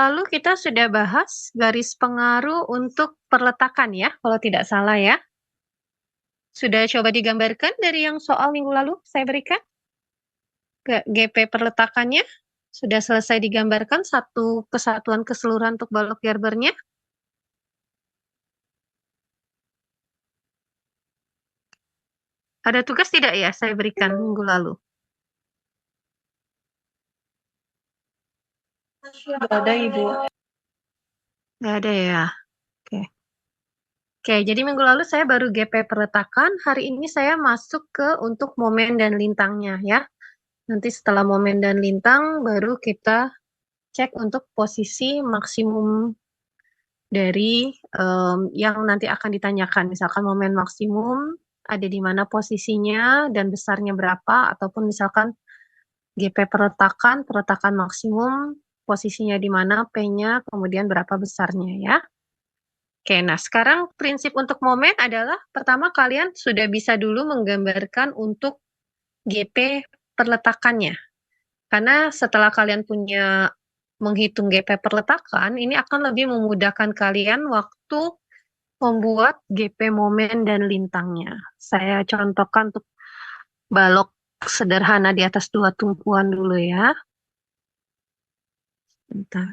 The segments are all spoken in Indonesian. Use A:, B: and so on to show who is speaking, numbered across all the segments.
A: lalu kita sudah bahas garis pengaruh untuk perletakan ya, kalau tidak salah ya. Sudah coba digambarkan dari yang soal minggu lalu saya berikan? GP perletakannya sudah selesai digambarkan satu kesatuan keseluruhan untuk balok Gerbernya. Ada tugas tidak ya saya berikan minggu lalu?
B: Tidak ada, Ibu.
A: Nggak ada ya. Oke. Oke, jadi minggu lalu saya baru GP perletakan. Hari ini saya masuk ke untuk momen dan lintangnya ya. Nanti setelah momen dan lintang baru kita cek untuk posisi maksimum dari yang nanti akan ditanyakan. Misalkan momen maksimum ada di mana posisinya dan besarnya berapa, ataupun misalkan GP perletakan maksimum, posisinya di mana, P-nya, kemudian berapa besarnya ya. Oke, nah sekarang prinsip untuk momen adalah pertama kalian sudah bisa dulu menggambarkan untuk GP perletakannya. Karena setelah kalian punya menghitung GP perletakan, ini akan lebih memudahkan kalian waktu membuat GP momen dan lintangnya. Saya contohkan untuk balok sederhana di atas dua tumpuan dulu ya. Bentar.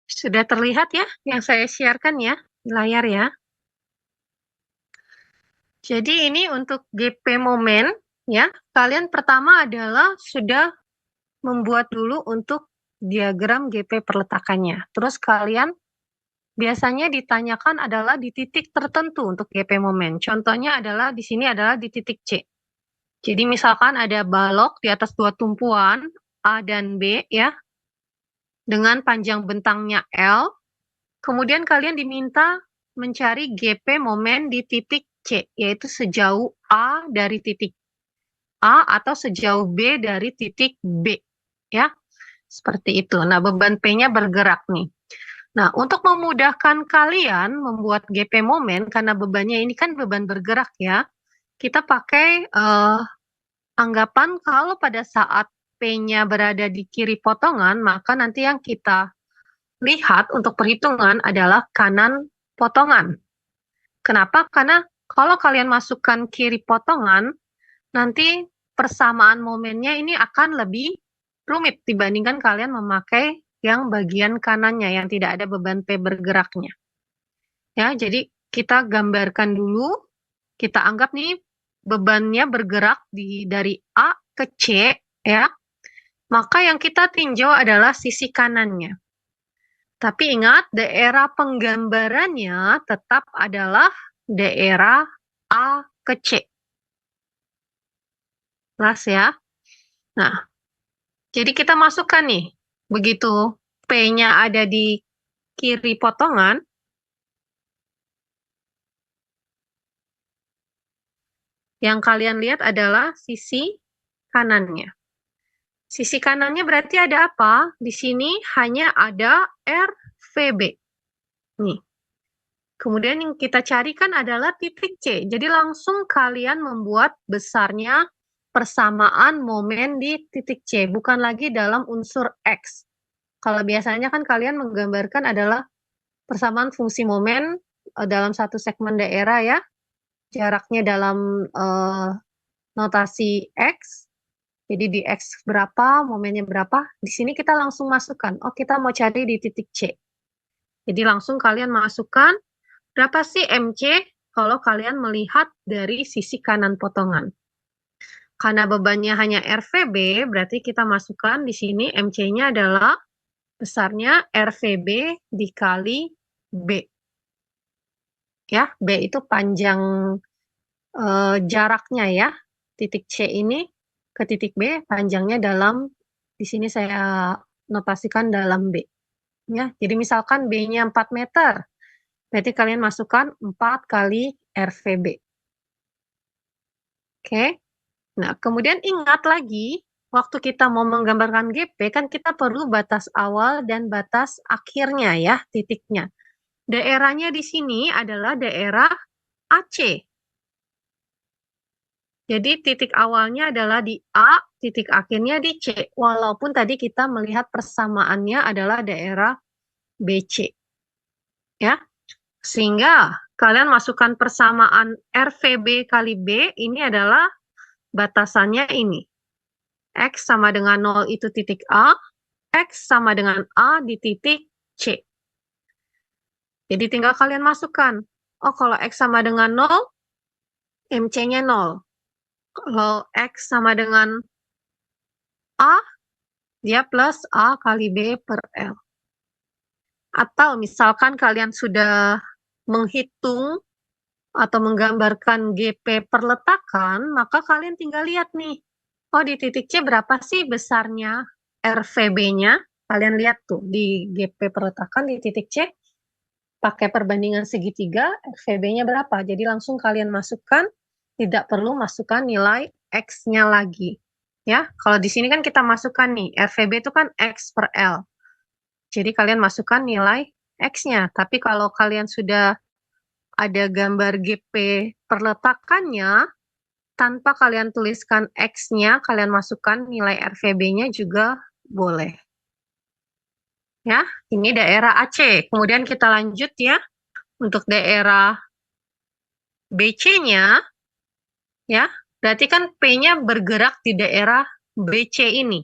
A: Sudah terlihat ya yang saya sharekan ya di layar ya. Jadi ini untuk GP momen ya. Kalian pertama adalah sudah membuat dulu untuk diagram GP perletakannya. Terus kalian biasanya ditanyakan adalah di titik tertentu untuk GP momen. Contohnya adalah di sini adalah di titik C. Jadi misalkan ada balok di atas dua tumpuan A dan B ya, dengan panjang bentangnya L, kemudian kalian diminta mencari GP momen di titik C, yaitu sejauh A dari titik A atau sejauh B dari titik B. Ya, seperti itu. Nah, beban P-nya bergerak nih. Nah, untuk memudahkan kalian membuat GP momen, karena bebannya ini kan beban bergerak ya, kita pakai anggapan kalau pada saat P-nya berada di kiri potongan, maka nanti yang kita lihat untuk perhitungan adalah kanan potongan. Kenapa? Karena kalau kalian masukkan kiri potongan, nanti persamaan momennya ini akan lebih rumit dibandingkan kalian memakai yang bagian kanannya yang tidak ada beban P bergeraknya. Ya, jadi kita gambarkan dulu, kita anggap nih bebannya bergerak dari A ke C ya. Maka yang kita tinjau adalah sisi kanannya. Tapi ingat, daerah penggambarannya tetap adalah daerah A ke C. Jelas ya? Nah, jadi kita masukkan nih, begitu P-nya ada di kiri potongan, yang kalian lihat adalah sisi kanannya. Sisi kanannya berarti ada apa? Di sini hanya ada RVB. Nih. Kemudian yang kita carikan adalah titik C. Jadi langsung kalian membuat besarnya persamaan momen di titik C, bukan lagi dalam unsur X. Kalau biasanya kan kalian menggambarkan adalah persamaan fungsi momen dalam satu segmen daerah ya, jaraknya dalam notasi X. Jadi di X berapa, momennya berapa. Di sini kita langsung masukkan. Oh, kita mau cari di titik C. Jadi langsung kalian masukkan berapa sih MC kalau kalian melihat dari sisi kanan potongan. Karena bebannya hanya RVB, berarti kita masukkan di sini MC-nya adalah besarnya RVB dikali B. Ya, B itu panjang jaraknya ya. Titik C ini ke titik B panjangnya dalam, di sini saya notasikan dalam B. Ya, jadi misalkan B-nya 4 meter, berarti kalian masukkan 4 kali RVB. Oke. Nah, kemudian ingat lagi, waktu kita mau menggambarkan GP, kan kita perlu batas awal dan batas akhirnya ya, titiknya. Daerahnya di sini adalah daerah AC. Jadi titik awalnya adalah di A, titik akhirnya di C. Walaupun tadi kita melihat persamaannya adalah daerah BC. Ya. Sehingga kalian masukkan persamaan RVB kali B, ini adalah batasannya ini. X sama dengan 0 itu titik A, X sama dengan A di titik C. Jadi tinggal kalian masukkan. Oh, kalau X sama dengan 0, MC-nya 0. Kalau X sama dengan A, dia plus A kali B per L. Atau misalkan kalian sudah menghitung atau menggambarkan GP perletakan, maka kalian tinggal lihat nih. Oh, di titik C berapa sih besarnya RVB-nya? Kalian lihat tuh, di GP perletakan di titik C, pakai perbandingan segitiga, RVB-nya berapa? Jadi langsung kalian masukkan, tidak perlu masukkan nilai X-nya lagi. Ya, kalau di sini kan kita masukkan nih, RVB itu kan X per L. Jadi kalian masukkan nilai X-nya. Tapi kalau kalian sudah ada gambar GP perletakannya, tanpa kalian tuliskan X-nya, kalian masukkan nilai RVB-nya juga boleh. Ya, ini daerah AC. Kemudian kita lanjut ya, untuk daerah BC-nya, ya, berarti kan P-nya bergerak di daerah BC ini.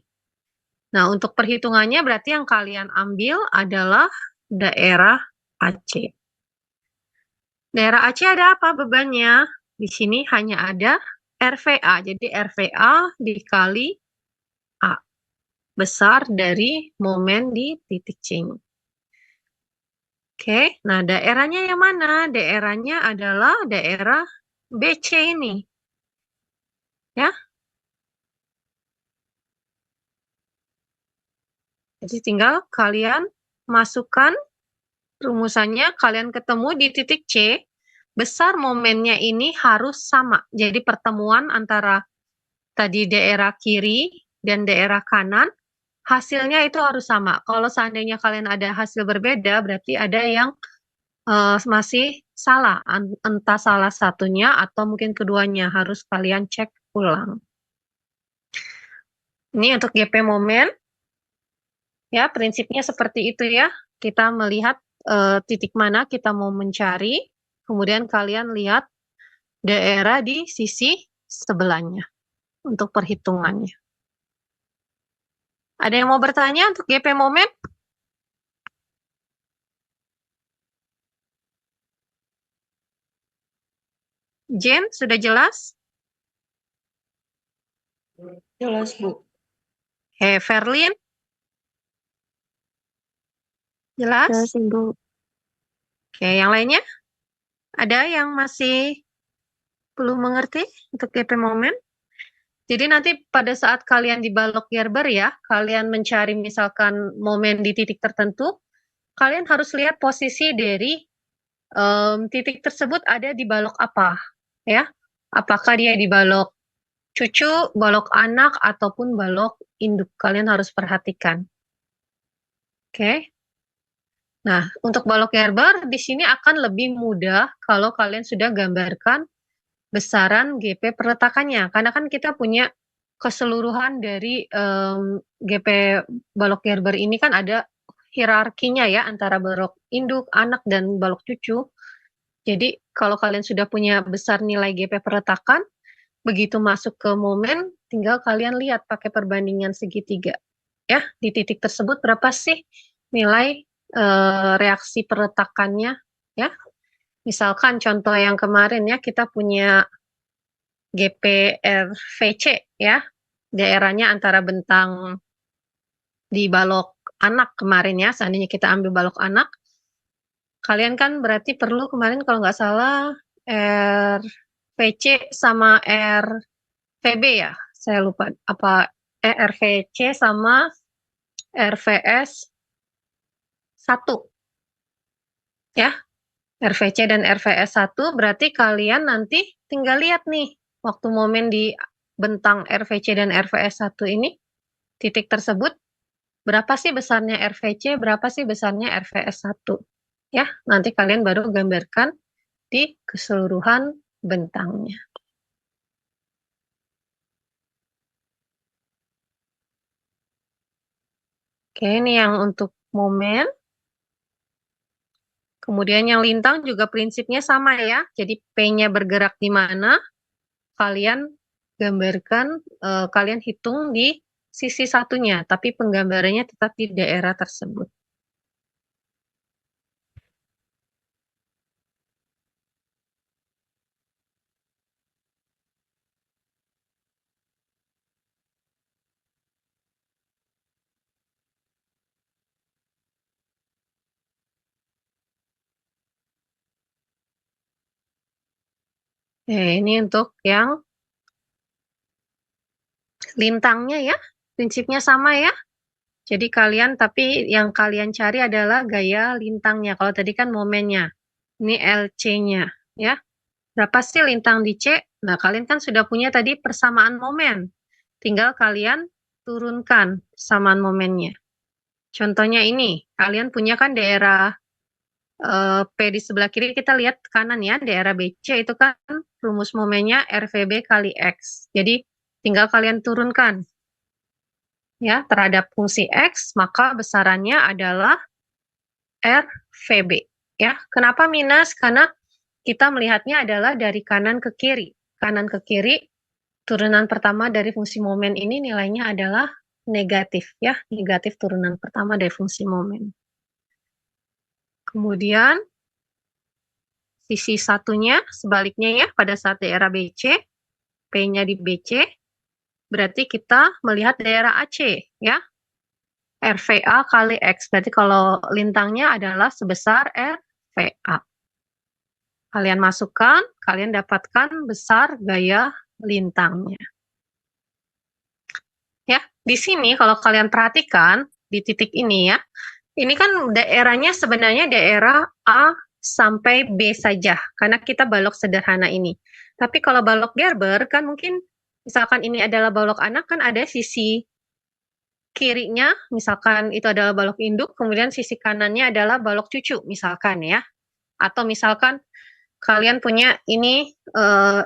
A: Nah, untuk perhitungannya berarti yang kalian ambil adalah daerah AC. Daerah AC ada apa bebannya? Di sini hanya ada RVA. Jadi RVA dikali A. Besar dari momen di titik C. Oke, nah daerahnya yang mana? Daerahnya adalah daerah BC ini. Ya. Jadi tinggal kalian masukkan rumusannya, kalian ketemu di titik C, besar momennya ini harus sama. Jadi pertemuan antara tadi daerah kiri dan daerah kanan, hasilnya itu harus sama. Kalau seandainya kalian ada hasil berbeda, berarti ada yang masih salah. Entah salah satunya atau mungkin keduanya, harus kalian cek ulang. Ini untuk GP momen. Ya, prinsipnya seperti itu ya. Kita melihat titik mana kita mau mencari, kemudian kalian lihat daerah di sisi sebelahnya untuk perhitungannya. Ada yang mau bertanya untuk GP momen? Jen, sudah jelas?
B: Jelas, Bu.
A: Ferlin? Jelas?
B: Jelas, Ibu.
A: Oke, yang lainnya? Ada yang masih belum mengerti untuk GP momen? Jadi nanti pada saat kalian di balok Gerber ya, kalian mencari misalkan momen di titik tertentu, kalian harus lihat posisi dari titik tersebut ada di balok apa, ya? Apakah dia di balok cucu, balok anak, ataupun balok induk. Kalian harus perhatikan. Oke. Nah, untuk balok Gerber di sini akan lebih mudah kalau kalian sudah gambarkan besaran GP perletakannya. Karena kan kita punya keseluruhan dari GP balok Gerber ini kan ada hierarkinya ya antara balok induk, anak, dan balok cucu. Jadi kalau kalian sudah punya besar nilai GP perletakan, begitu masuk ke momen, tinggal kalian lihat pakai perbandingan segitiga. Ya, di titik tersebut berapa sih nilai reaksi perletakannya ya. Misalkan contoh yang kemarin ya, kita punya GPRVC ya, daerahnya antara bentang di balok anak kemarin ya, seandainya kita ambil balok anak, kalian kan berarti perlu kemarin kalau nggak salah RVC sama RVB ya, saya lupa apa RVC sama RVS 1 ya. RVC dan RVS 1 berarti kalian nanti tinggal lihat nih waktu momen di bentang RVC dan RVS 1 ini, titik tersebut berapa sih besarnya RVC, berapa sih besarnya RVS 1 ya. Nanti kalian baru gambarkan di keseluruhan bentangnya. Oke, ini yang untuk momen. Kemudian yang lintang juga prinsipnya sama ya. Jadi P-nya bergerak di mana, kalian gambarkan, kalian hitung di sisi satunya, tapi penggambarannya tetap di daerah tersebut. Ini untuk yang lintangnya ya, prinsipnya sama ya. Jadi kalian, tapi yang kalian cari adalah gaya lintangnya. Kalau tadi kan momennya, ini LC-nya ya. Berapa sih lintang di C? Nah, kalian kan sudah punya tadi persamaan momen. Tinggal kalian turunkan persamaan momennya. Contohnya ini, kalian punya kan daerah P di sebelah kiri, kita lihat kanan ya, daerah BC itu kan rumus momennya RVB kali X. Jadi tinggal kalian turunkan ya terhadap fungsi X, maka besarannya adalah RVB ya. Kenapa minus? Karena kita melihatnya adalah dari kanan ke kiri. Kanan ke kiri, turunan pertama dari fungsi momen ini nilainya adalah negatif ya, negatif turunan pertama dari fungsi momen. Kemudian sisi satunya sebaliknya ya, pada saat daerah BC, P-nya di BC, berarti kita melihat daerah AC ya, RVA kali X. Berarti kalau lintangnya adalah sebesar RVA. Kalian masukkan, kalian dapatkan besar gaya lintangnya. Ya, di sini kalau kalian perhatikan di titik ini ya, ini kan daerahnya sebenarnya daerah A sampai B saja, karena kita balok sederhana ini. Tapi kalau balok Gerber kan mungkin, misalkan ini adalah balok anak, kan ada sisi kirinya, misalkan itu adalah balok induk, kemudian sisi kanannya adalah balok cucu, misalkan ya. Atau misalkan kalian punya ini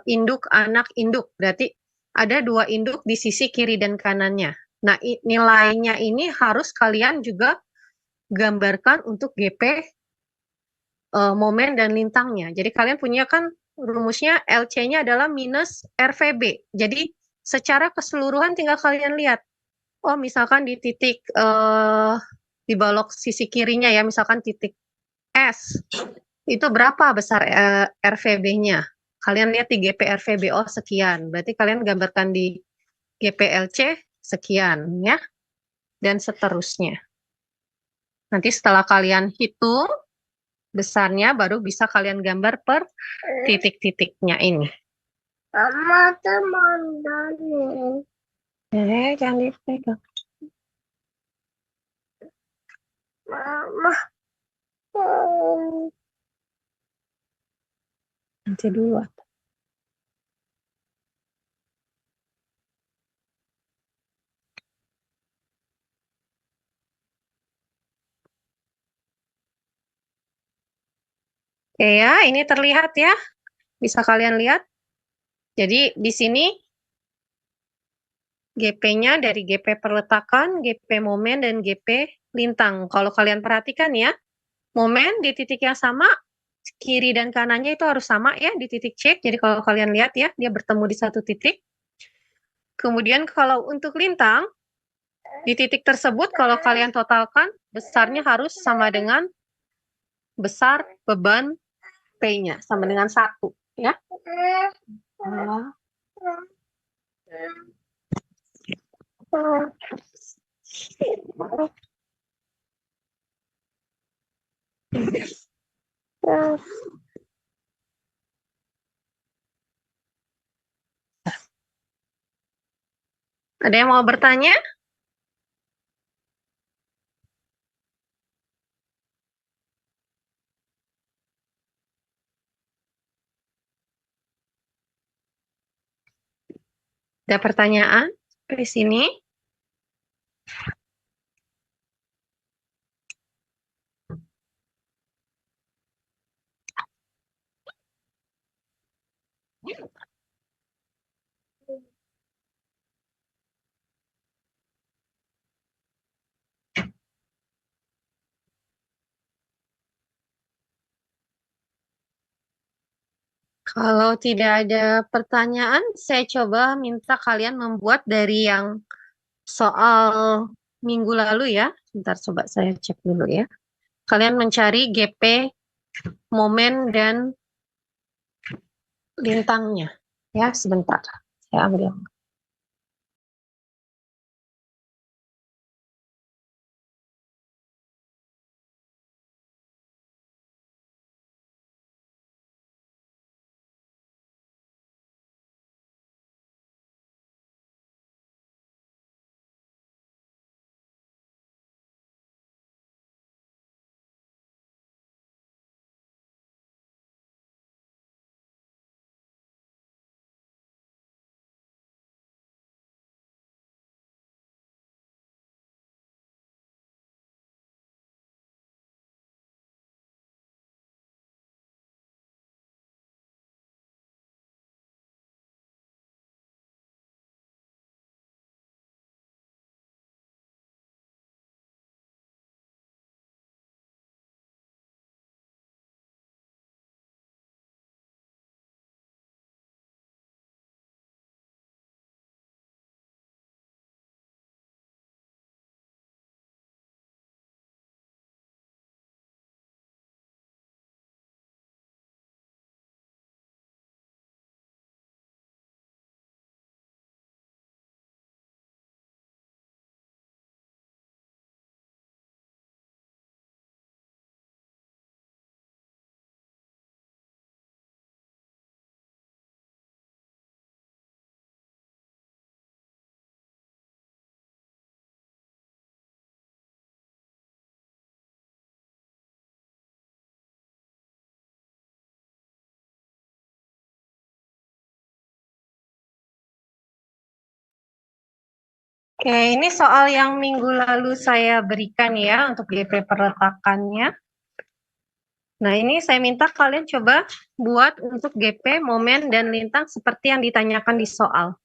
A: induk, anak, induk, berarti ada 2 induk di sisi kiri dan kanannya. Nah, nilainya ini harus kalian juga gambarkan untuk GP momen dan lintangnya. Jadi kalian punya kan rumusnya LC-nya adalah minus RVB. Jadi secara keseluruhan tinggal kalian lihat. Oh, misalkan di titik di balok sisi kirinya ya, misalkan titik S, itu berapa besar RVB-nya? Kalian lihat di GP RVB, oh sekian. Berarti kalian gambarkan di GPLC sekian ya, dan seterusnya. Nanti setelah kalian hitung besarnya, baru bisa kalian gambar per titik-titiknya ini. Mama teman jangan dipegang. Mama. Nanti dulu. Oke ya, ini terlihat ya. Bisa kalian lihat. Jadi di sini GP-nya dari GP perletakan, GP momen, dan GP lintang. Kalau kalian perhatikan ya, momen di titik yang sama, kiri dan kanannya itu harus sama ya di titik C. Jadi kalau kalian lihat ya, dia bertemu di satu titik. Kemudian kalau untuk lintang, di titik tersebut kalau kalian totalkan, besarnya harus sama dengan besar beban P-nya, sama dengan 1 ya. Ada yang mau bertanya? Ada pertanyaan di sini? Kalau tidak ada pertanyaan, saya coba minta kalian membuat dari yang soal minggu lalu ya. Sebentar, coba saya cek dulu ya. Kalian mencari GP, momen, dan lintangnya. Ya, sebentar. Saya ambil. Oke, ini soal yang minggu lalu saya berikan ya untuk GP perletakannya. Nah, ini saya minta kalian coba buat untuk GP, momen, dan lintang seperti yang ditanyakan di soal.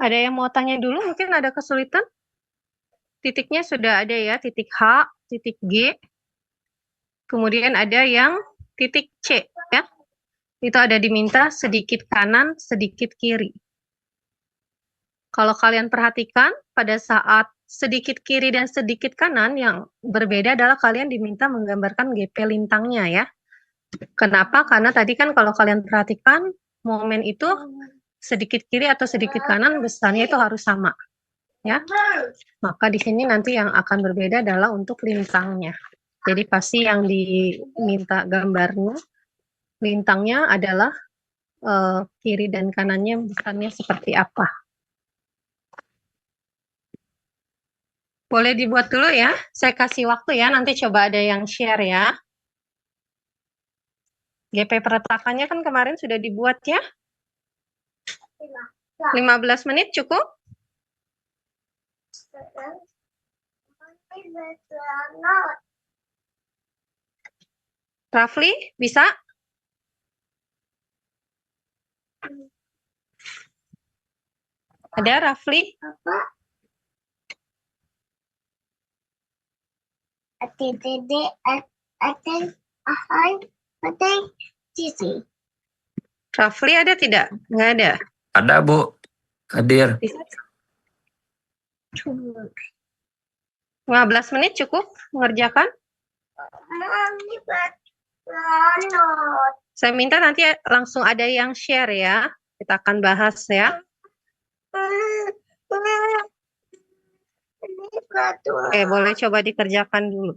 A: Ada yang mau tanya dulu? Mungkin ada kesulitan? Titiknya sudah ada ya, titik H, titik G, kemudian ada yang titik C ya. Itu ada diminta sedikit kanan, sedikit kiri. Kalau kalian perhatikan, pada saat sedikit kiri dan sedikit kanan, yang berbeda adalah kalian diminta menggambarkan GP lintangnya ya. Kenapa? Karena tadi kan kalau kalian perhatikan, momen itu sedikit kiri atau sedikit kanan, besarnya itu harus sama. Ya, maka di sini nanti yang akan berbeda adalah untuk lintangnya. Jadi pasti yang diminta gambarnya, lintangnya adalah kiri dan kanannya besarnya seperti apa. Boleh dibuat dulu ya, saya kasih waktu ya, nanti coba ada yang share ya. GP perletakannya kan kemarin sudah dibuat ya. 15 menit cukup? Rafli, bisa? Ada Rafli? Rafli ada tidak? Nggak ada.
C: Ada, Bu. Hadir.
A: Bisa? 15 menit cukup mengerjakan? Saya minta nanti langsung ada yang share ya. Kita akan bahas ya. Oke, boleh coba dikerjakan dulu.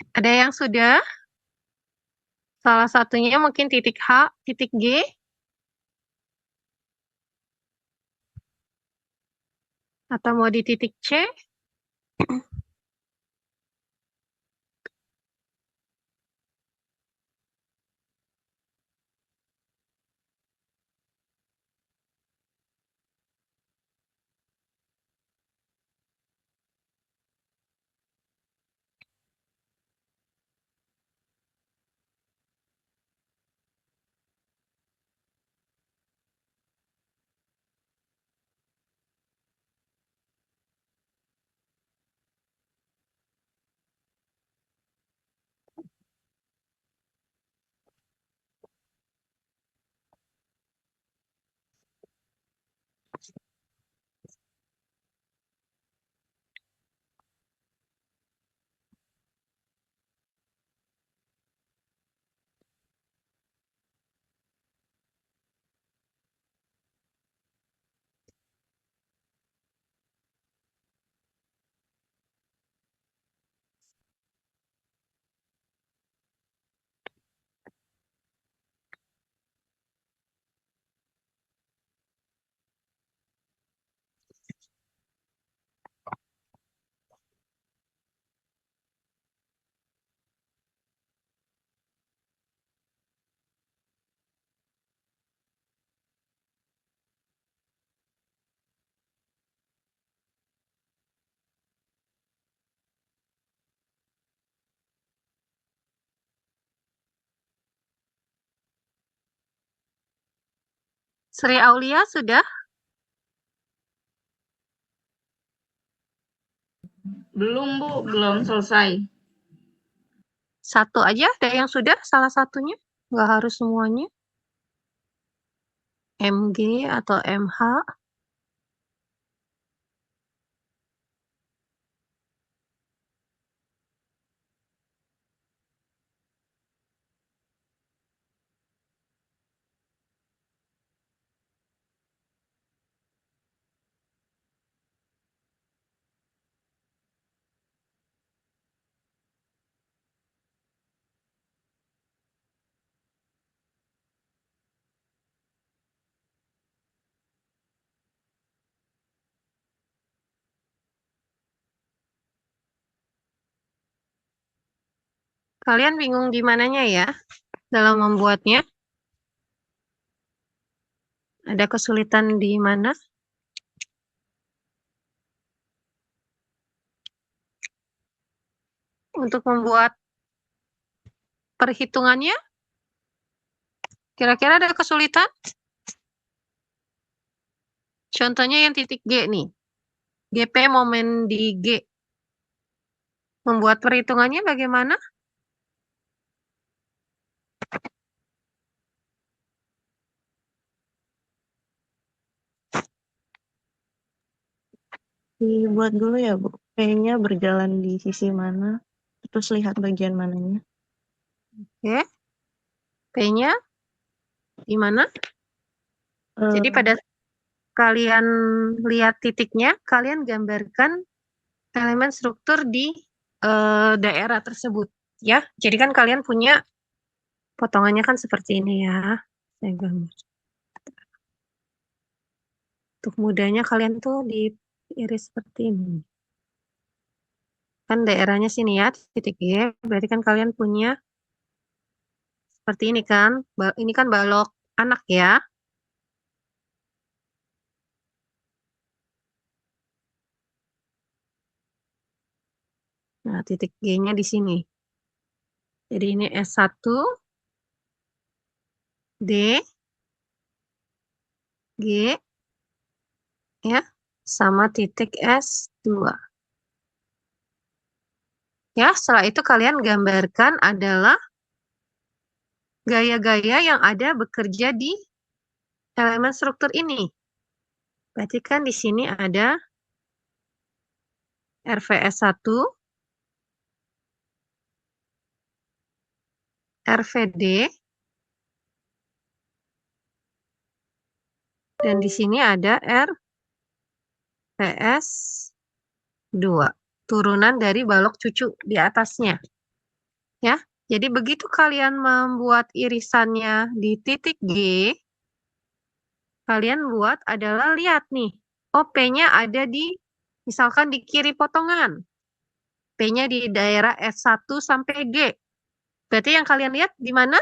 A: Ada yang sudah? Salah satunya mungkin titik H, titik G. Atau mau di titik C? Sri Aulia sudah?
B: Belum, Bu. Belum selesai.
A: Satu aja ada yang sudah, salah satunya. Nggak harus semuanya. MG atau MH. Kalian bingung di mananya ya dalam membuatnya? Ada kesulitan di mana? Untuk membuat perhitungannya? Kira-kira ada kesulitan? Contohnya yang titik G nih. GP momen di G. Membuat perhitungannya bagaimana?
B: Dibuat dulu ya, Bu. P-nya berjalan di sisi mana, terus lihat bagian mananya.
A: Oke. P-nya di mana? Jadi pada kalian lihat titiknya, kalian gambarkan elemen struktur di daerah tersebut. Ya, jadi kan kalian punya potongannya kan seperti ini ya. Saya gambar. Untuk mudahnya kalian tuh diiris seperti ini. Kan daerahnya sini ya, titik G. Berarti kan kalian punya seperti ini kan. Ini kan balok anak ya. Nah, titik G-nya di sini. Jadi ini S1, D, G, ya, sama titik S2. Ya, setelah itu kalian gambarkan adalah gaya-gaya yang ada bekerja di elemen struktur ini. Berarti kan di sini ada RVS1, RVD, dan di sini ada RVS2. Turunan dari balok cucu di atasnya. Ya, jadi begitu kalian membuat irisannya di titik G, kalian buat adalah lihat nih. Oh, P-nya ada di, misalkan di kiri potongan. P-nya di daerah S1 sampai G. Berarti yang kalian lihat di mana,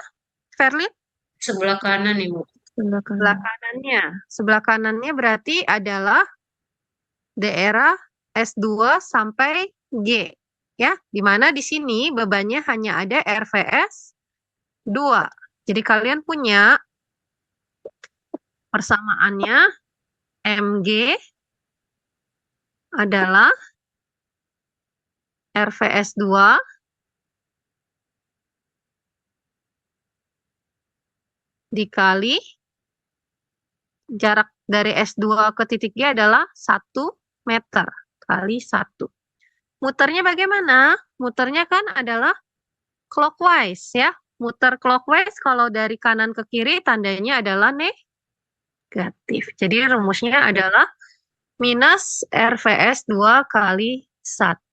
A: Verlin?
D: Sebelah kanan, Ibu.
B: Sebelah
A: Sebelah
B: kanan.
A: kanannya. Sebelah kanannya berarti adalah daerah S2 sampai G. Ya, di mana di sini bebannya hanya ada RVS 2. Jadi kalian punya persamaannya MG adalah RVS 2 dikali jarak dari S2 ke titik G adalah 1 meter kali 1. Muternya bagaimana? Muternya kan adalah clockwise ya. Muter clockwise kalau dari kanan ke kiri tandanya adalah negatif. Jadi rumusnya adalah minus RVS 2 kali 1.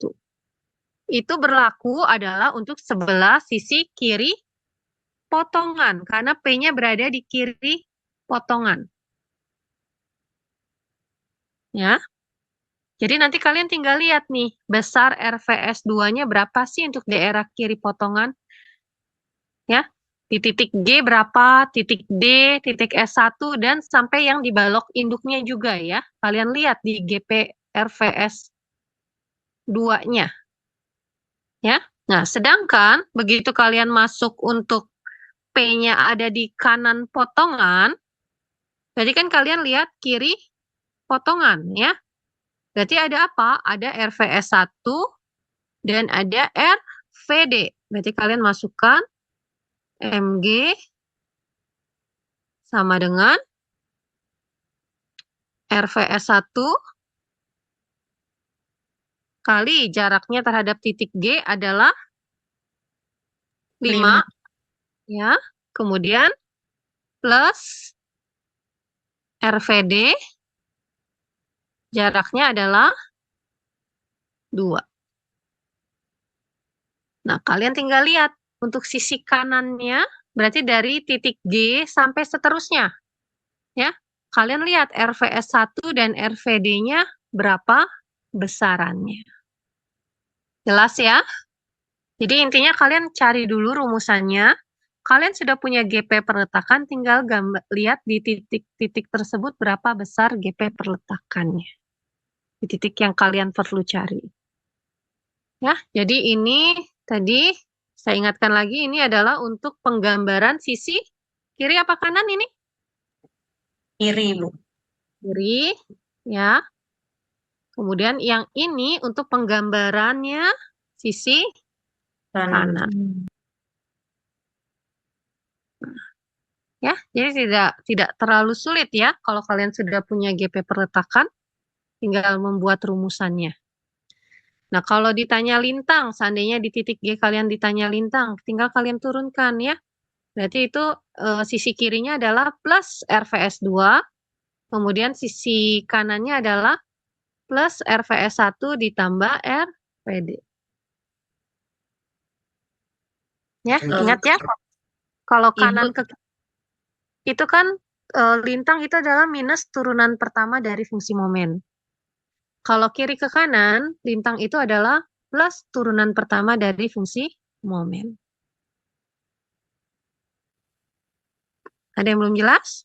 A: Itu berlaku adalah untuk sebelah sisi kiri potongan, karena P-nya berada di kiri potongan. Ya. Jadi nanti kalian tinggal lihat nih, besar RVS 2-nya berapa sih untuk daerah kiri potongan? Ya. Di titik G berapa, titik D, titik S1, dan sampai yang di balok induknya juga ya. Kalian lihat di GP RVS 2-nya. Ya. Nah, sedangkan begitu kalian masuk untuk P-nya ada di kanan potongan, berarti kan kalian lihat kiri potongan ya. Berarti ada apa? Ada RVS 1 dan ada RVD. Berarti kalian masukkan MG sama dengan RVS 1 kali jaraknya terhadap titik G adalah 5. Ya. Kemudian plus RVD jaraknya adalah 2. Nah, kalian tinggal lihat untuk sisi kanannya berarti dari titik G sampai seterusnya. Ya. Kalian lihat RVS 1 dan RVD-nya berapa besarannya. Jelas ya? Jadi intinya kalian cari dulu rumusannya. Kalian sudah punya GP perletakan, tinggal lihat di titik-titik tersebut berapa besar GP perletakannya. Di titik yang kalian perlu cari. Ya, jadi ini tadi saya ingatkan lagi, ini adalah untuk penggambaran sisi kiri apa kanan ini?
D: Kiri, Bu.
A: Kiri, ya. Kemudian yang ini untuk penggambarannya sisi kanan. Ya, jadi tidak terlalu sulit ya kalau kalian sudah punya GP perletakan, tinggal membuat rumusannya. Nah, kalau ditanya lintang, seandainya di titik G kalian ditanya lintang, tinggal kalian turunkan ya. Berarti itu sisi kirinya adalah plus RVS 2, kemudian sisi kanannya adalah plus RVS 1 ditambah RVD. Ya, ingat ya. Kalau kanan ke itu kan lintang itu adalah minus turunan pertama dari fungsi momen. Kalau kiri ke kanan, lintang itu adalah plus turunan pertama dari fungsi momen. Ada yang belum jelas?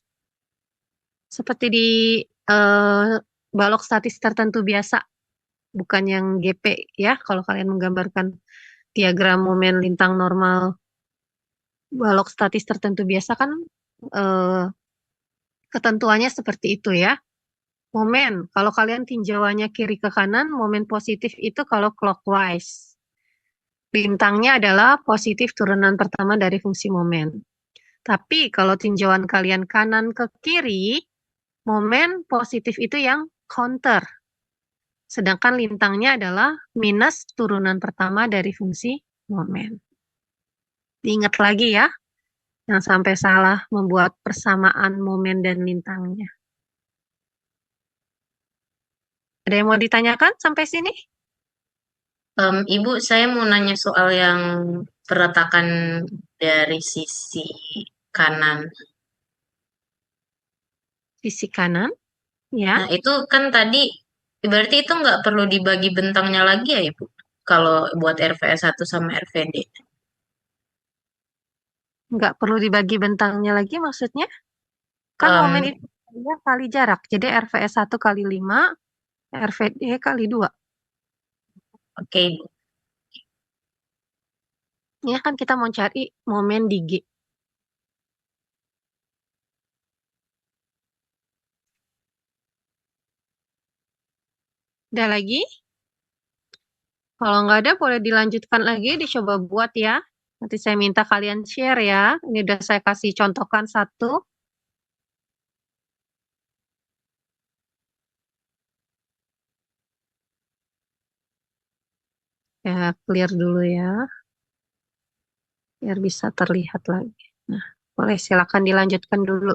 A: Seperti di balok statis tertentu biasa, bukan yang GP ya. Kalau kalian menggambarkan diagram momen lintang normal balok statis tertentu biasa kan ketentuannya seperti itu ya. Momen, kalau kalian tinjauannya kiri ke kanan, momen positif itu kalau clockwise. Lintangnya adalah positif turunan pertama dari fungsi momen. Tapi kalau tinjauan kalian kanan ke kiri, momen positif itu yang counter. Sedangkan lintangnya adalah minus turunan pertama dari fungsi momen. Diingat lagi ya, jangan sampai salah membuat persamaan momen dan lintangnya. Ada yang mau ditanyakan sampai sini?
D: Ibu, saya mau nanya soal yang peletakan dari sisi kanan.
A: Sisi kanan, ya.
D: Nah, itu kan tadi, berarti itu nggak perlu dibagi bentangnya lagi ya, Ibu? Kalau buat RVS1 sama RVD.
A: Nggak perlu dibagi bentangnya lagi maksudnya? Kan momen
D: Em,
A: itu dia kali jarak. Jadi RVS 1 kali 5, RVD kali 2.
D: oke, Ibu.
A: Ini kan kita mau cari momen di G. Ada lagi? Kalau nggak ada, boleh dilanjutkan lagi, dicoba buat ya. Nanti saya minta kalian share ya. Ini udah saya kasih contohkan satu. Ya, clear dulu ya, biar bisa terlihat lagi. Nah, boleh silakan dilanjutkan dulu.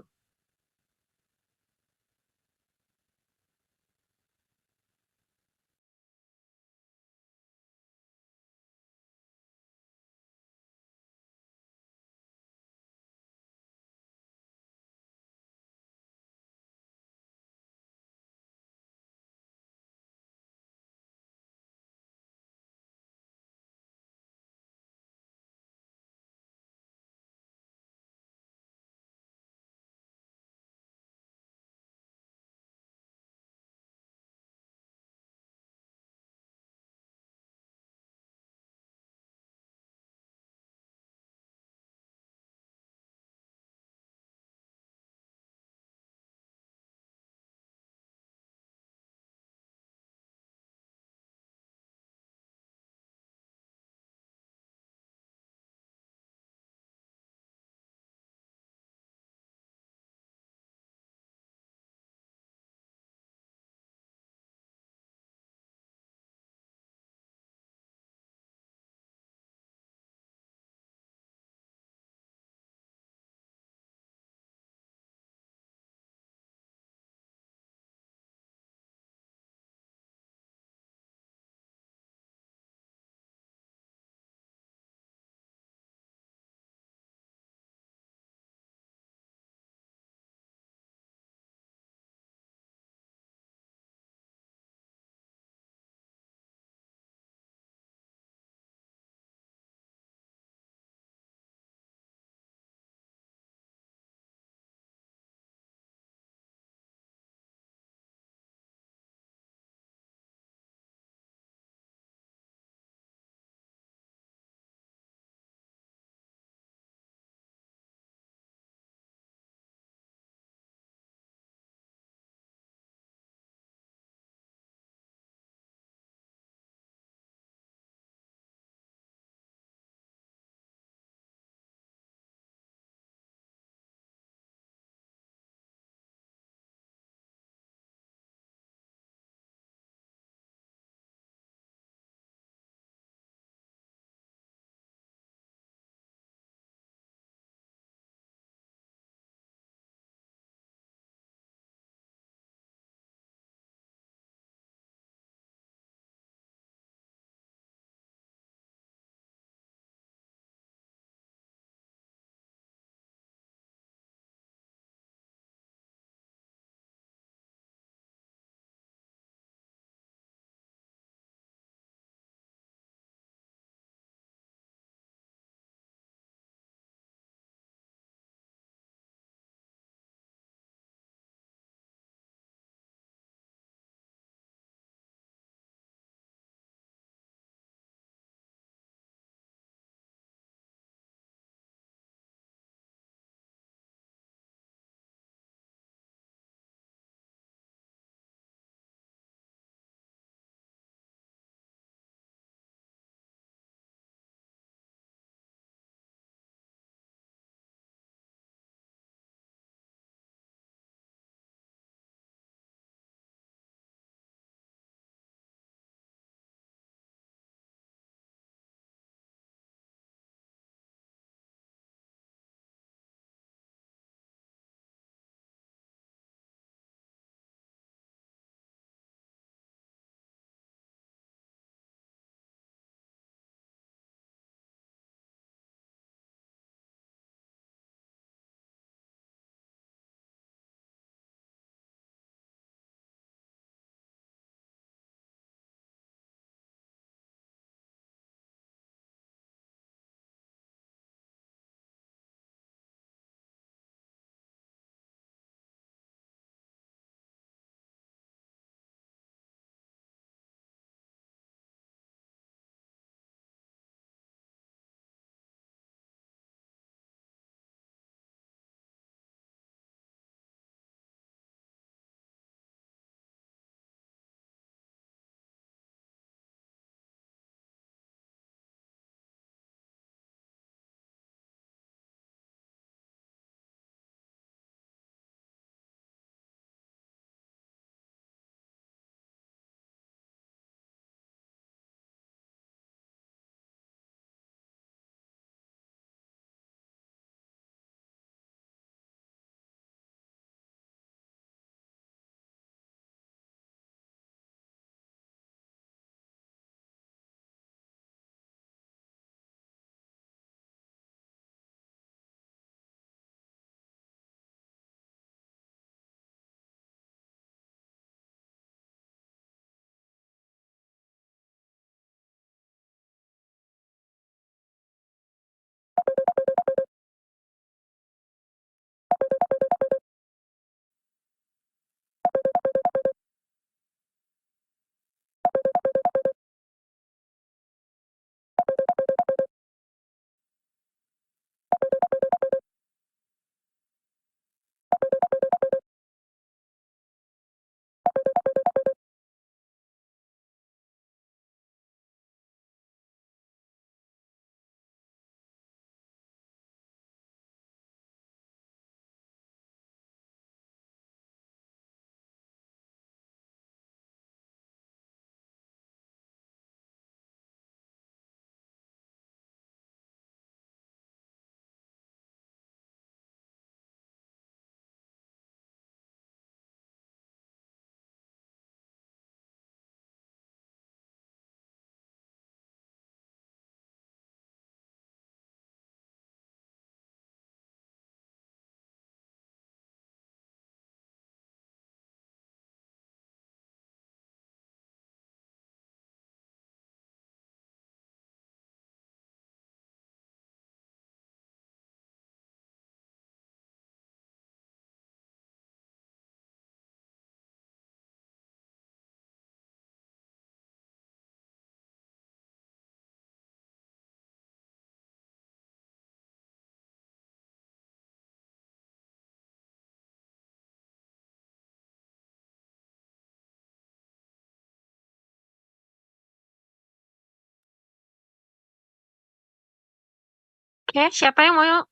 A: Oke, siapa yang mau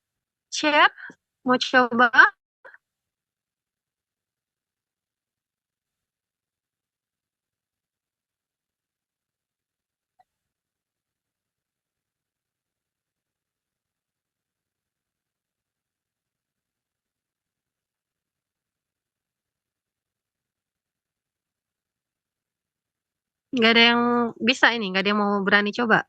A: share? Mau coba? Nggak ada yang bisa ini, nggak ada yang mau berani coba.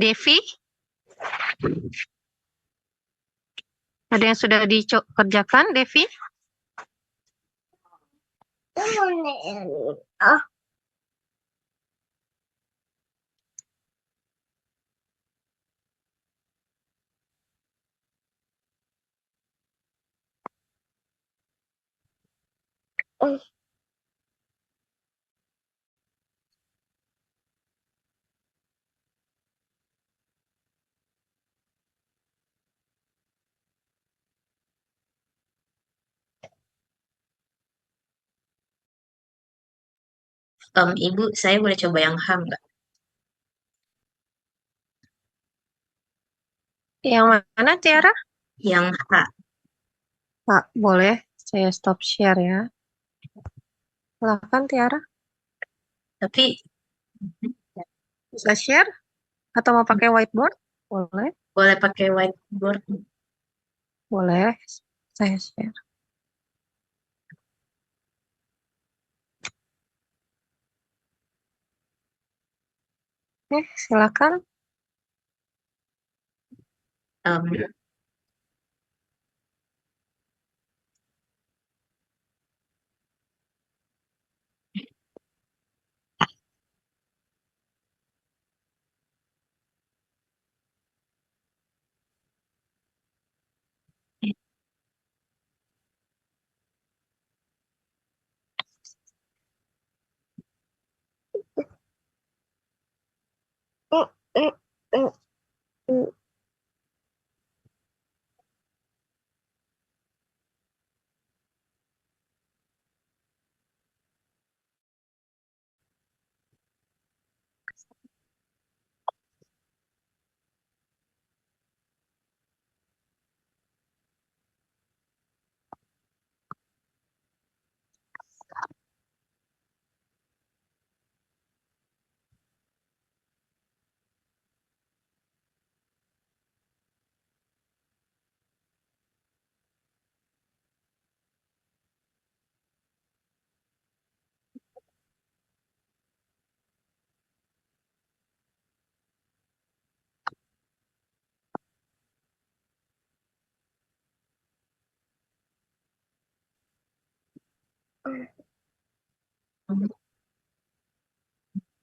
A: Devi, ada yang sudah dikerjakan, Devi?
D: Ibu, saya boleh coba yang H nggak?
A: Yang mana, Tiara?
D: Yang H.
A: Pak, boleh saya stop share ya. Silakan, Tiara.
D: Tapi
A: Bisa share atau mau pakai whiteboard? Boleh,
D: boleh pakai whiteboard.
A: boleh. Saya share. Oke, silakan.
D: Em,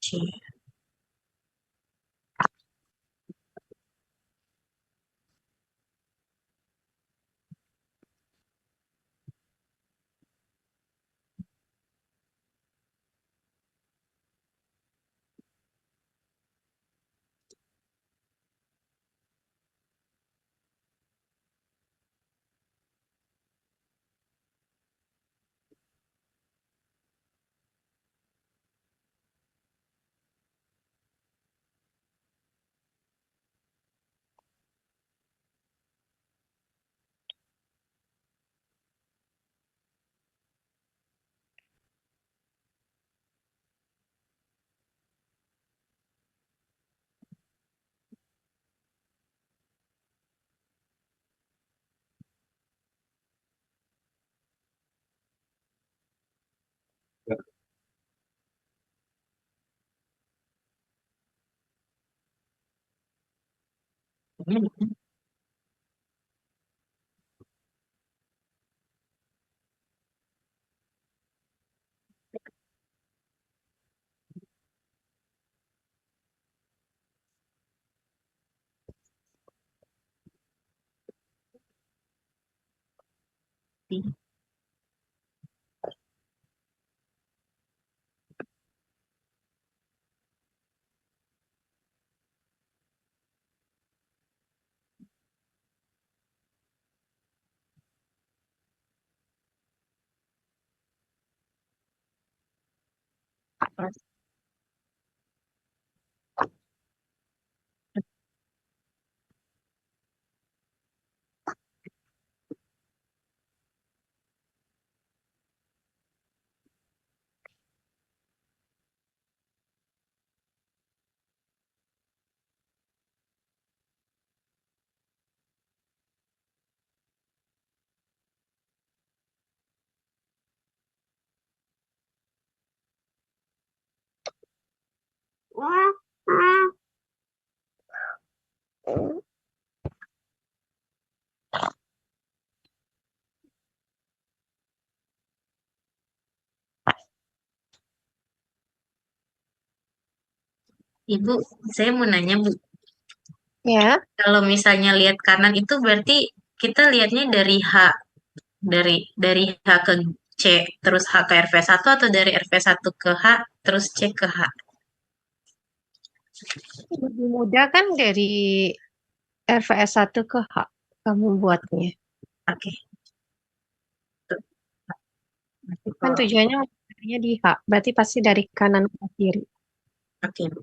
D: C. Ibu, saya mau nanya, Bu.
A: Ya,
D: Kalau misalnya lihat kanan itu berarti kita lihatnya dari H ke C terus H ke RV1 atau dari RV1 ke H terus C ke H.
A: lebih mudah kan dari RVS1 ke H kamu buatnya.
D: Oke.
A: Kan tujuannya mulainya di H, berarti pasti dari kanan ke kiri.
D: Oke, Bu.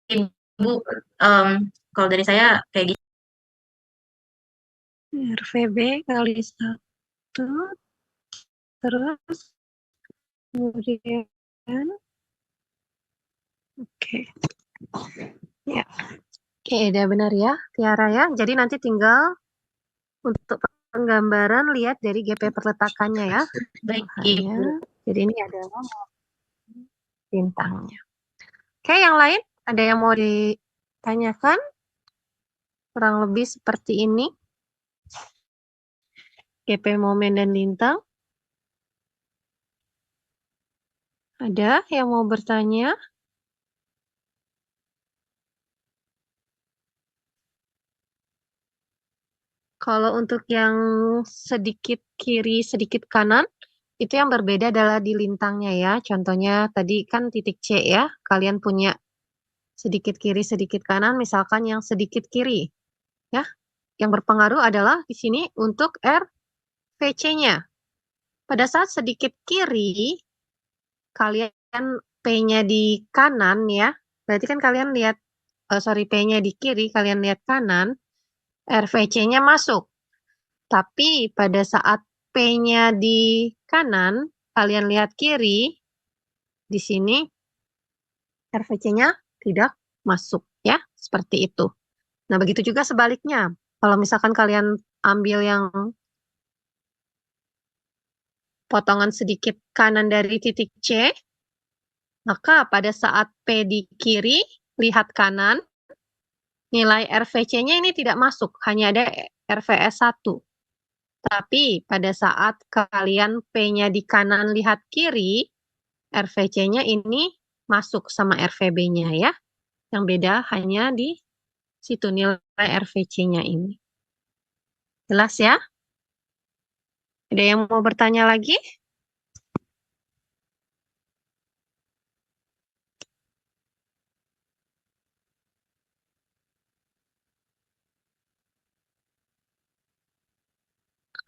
D: Ibu, kalau dari saya kayak gitu.
A: RVB kali 1, terus kemudian oke. Ya. Oke, udah benar ya, Tiara ya. Jadi nanti tinggal untuk penggambaran lihat dari GP perletakannya ya.
D: Baik,
A: Hanya,
D: Ibu.
A: jadi ini adalah bintangnya. Oke, yang lain ada yang mau ditanyakan? Kurang lebih seperti ini. GP momen dan lintang. Ada yang mau bertanya? Kalau untuk yang sedikit kiri, sedikit kanan, itu yang berbeda adalah di lintangnya ya. Contohnya tadi kan titik C ya. Kalian punya sedikit kiri, sedikit kanan. Misalkan yang sedikit kiri. Ya. Yang berpengaruh adalah di sini untuk RVC-nya. Pada saat sedikit kiri, kalian P-nya di kanan ya. Berarti kan kalian lihat, P-nya di kiri, kalian lihat kanan. RVC-nya masuk. Tapi pada saat P-nya di kanan, kalian lihat kiri, di sini RVC-nya tidak masuk ya, seperti itu. Nah, begitu juga sebaliknya. Kalau misalkan kalian ambil yang potongan sedikit kanan dari titik C, maka pada saat P di kiri, lihat kanan, nilai RVC-nya ini tidak masuk, hanya ada RVS 1. Tapi pada saat kalian P-nya di kanan lihat kiri, RVC-nya ini masuk sama RVB-nya ya. Yang beda hanya di situ nilai RVC-nya ini. Jelas ya? Ada yang mau bertanya lagi?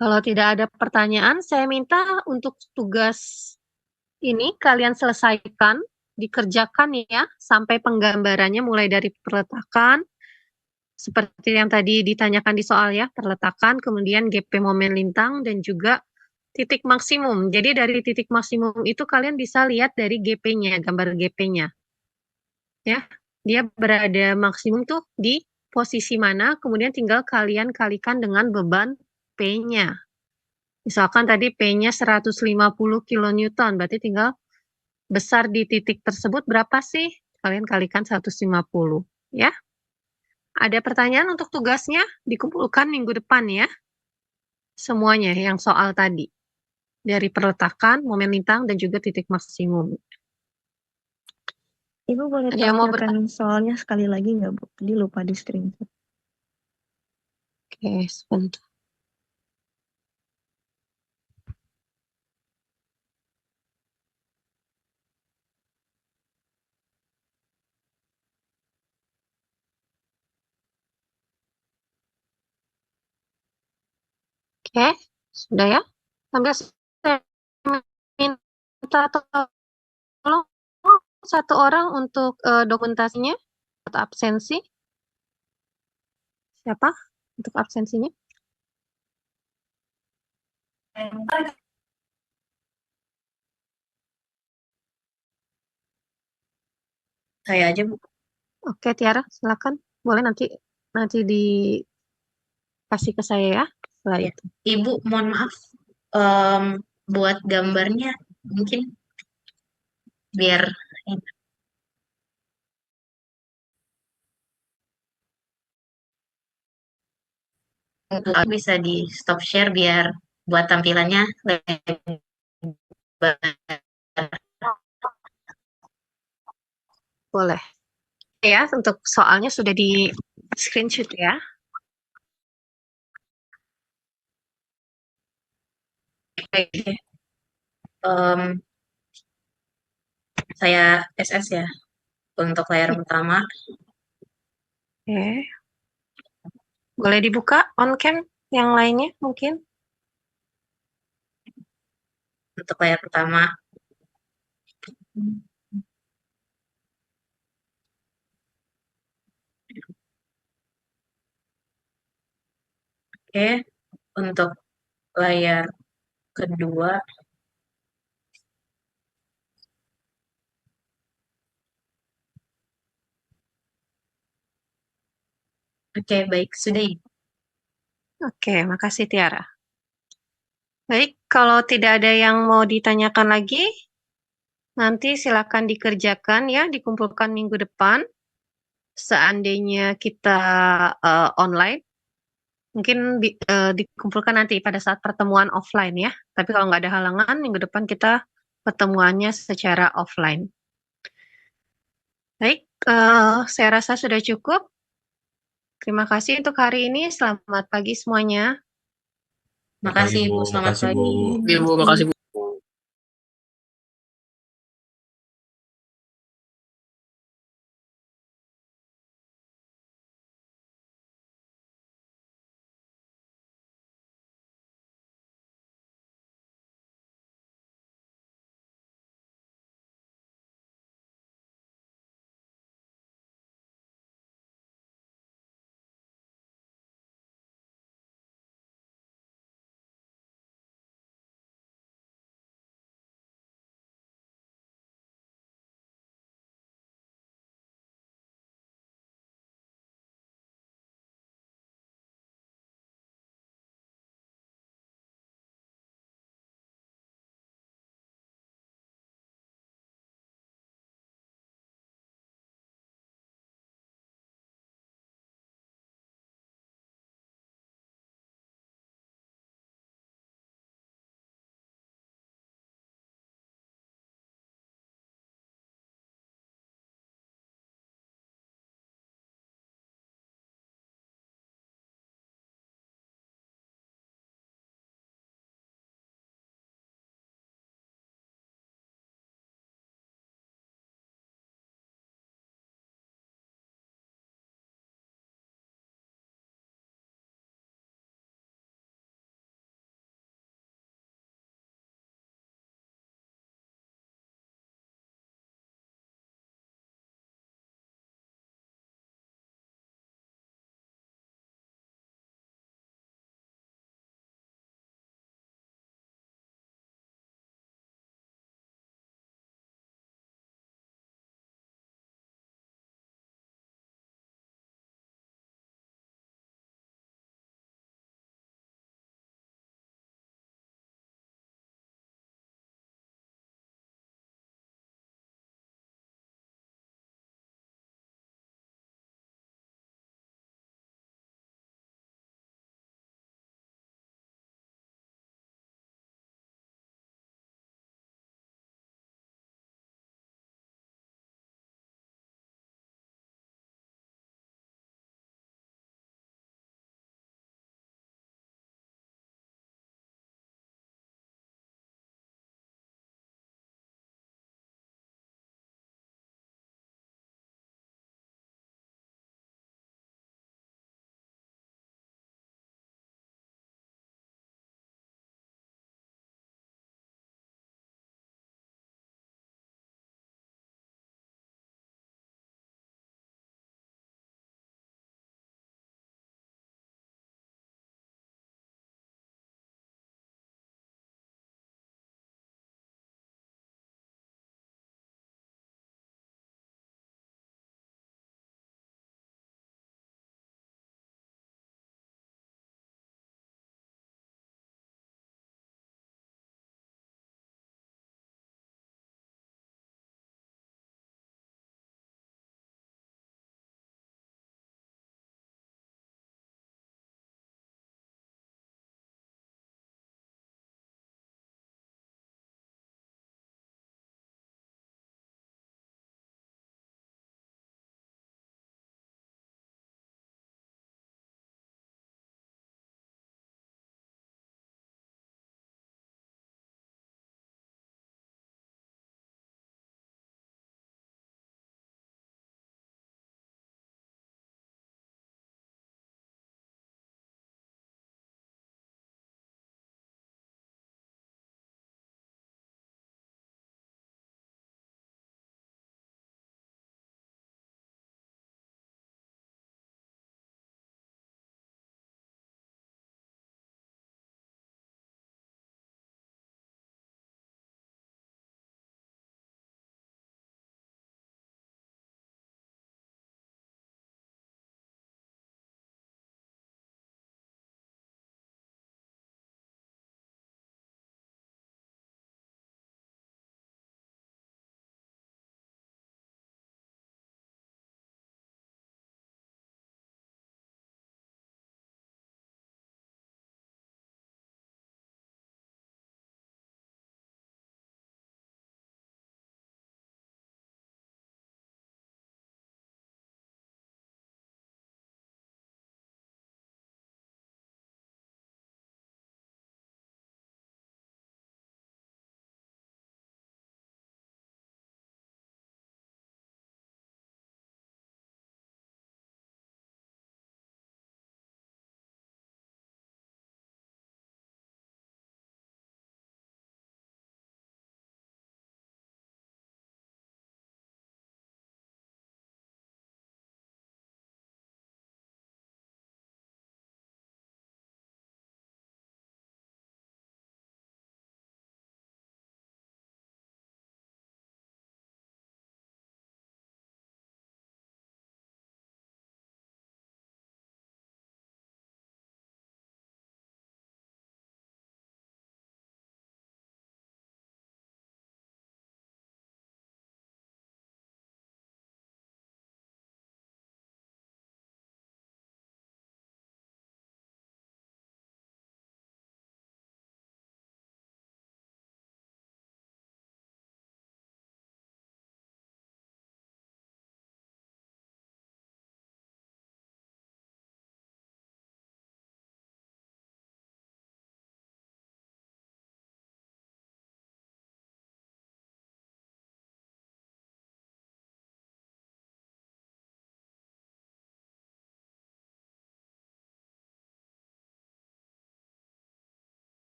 A: Kalau tidak ada pertanyaan, saya minta untuk tugas ini kalian selesaikan, dikerjakan ya, sampai penggambarannya mulai dari perletakan, seperti yang tadi ditanyakan di soal ya, perletakan, kemudian GP momen lintang, dan juga titik maksimum. Jadi dari titik maksimum itu kalian bisa lihat dari GP-nya, gambar GP-nya. Ya, dia berada maksimum tuh di posisi mana, kemudian tinggal kalian kalikan dengan beban P-nya. Misalkan tadi P-nya 150 kN, berarti tinggal besar di titik tersebut berapa sih? Kalian kalikan 150, ya. Ada pertanyaan untuk tugasnya? Dikumpulkan minggu depan ya. Semuanya yang soal tadi. Dari perletakan, momen lintang, dan juga titik maksimum.
B: Ibu boleh
A: Ada yang mau
B: tampilkan soalnya sekali lagi nggak, Bu? Tadi lupa di screenshot.
A: Oke, sebentar. Oke, sudah ya. Sambil saya minta tolong satu orang untuk dokumentasinya atau absensi. Siapa untuk absensinya?
D: Saya aja, Bu.
A: Oke, Tiara, silakan. Boleh nanti dikasih ke saya ya setelah
D: Ya.
A: itu.
D: Ibu, mohon maaf. Buat gambarnya mungkin biar bisa di stop share biar buat tampilannya lebar.
A: Boleh. Ya, untuk soalnya sudah di screenshot ya.
D: Em, saya SS ya untuk layar pertama.
A: Oke. Boleh dibuka on cam yang lainnya mungkin?
D: Untuk layar pertama. Oke, untuk layar kedua. Oke, baik. Sudah, Ibu.
A: Oke, makasih Tiara. Baik, kalau tidak ada yang mau ditanyakan lagi, nanti silakan dikerjakan ya, dikumpulkan minggu depan. Seandainya kita online, mungkin dikumpulkan nanti pada saat pertemuan offline ya. Tapi kalau nggak ada halangan, minggu depan kita pertemuannya secara offline. Baik, saya rasa sudah cukup. Terima kasih untuk hari ini. Selamat pagi semuanya.
D: Makasih,
E: Ibu.
D: Bu. Selamat
E: Makasih, Bu.
D: pagi.
C: Ibu, makasih Bu.